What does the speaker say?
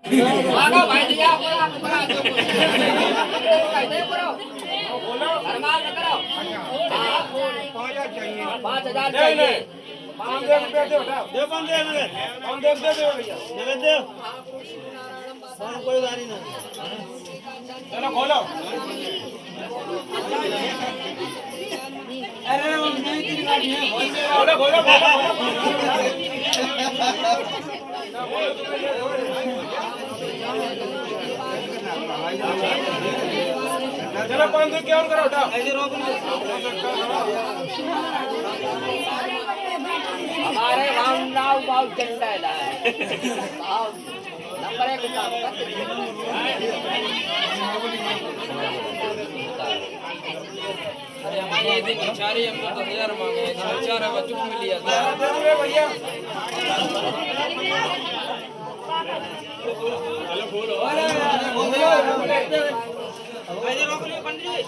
आगा भाई दिया पूरा पूरा जो दे पूरा हरमाल न करो 5000 चाहिए 5000 चाहिए 5000 रुपया दे उठा दे कौन दे नगद कौन दे भैया नगद दे कौन कोई गाड़ी ना चलो खोलो अरे वो नहीं तेरी गाड़ी है खोलो खोलो खोलो चलो 500 क्या और करो उठा ऐसे रोक हमारे गांव नाव बहुत चलता है भाव नंबर 1 काम करते अरे हमारे ये बेचारे हमको 10,000 मांगे हैं बेचारा बच्चों को मिल लिया था दे दे भैया ऐसे रोक लियो पंडित जी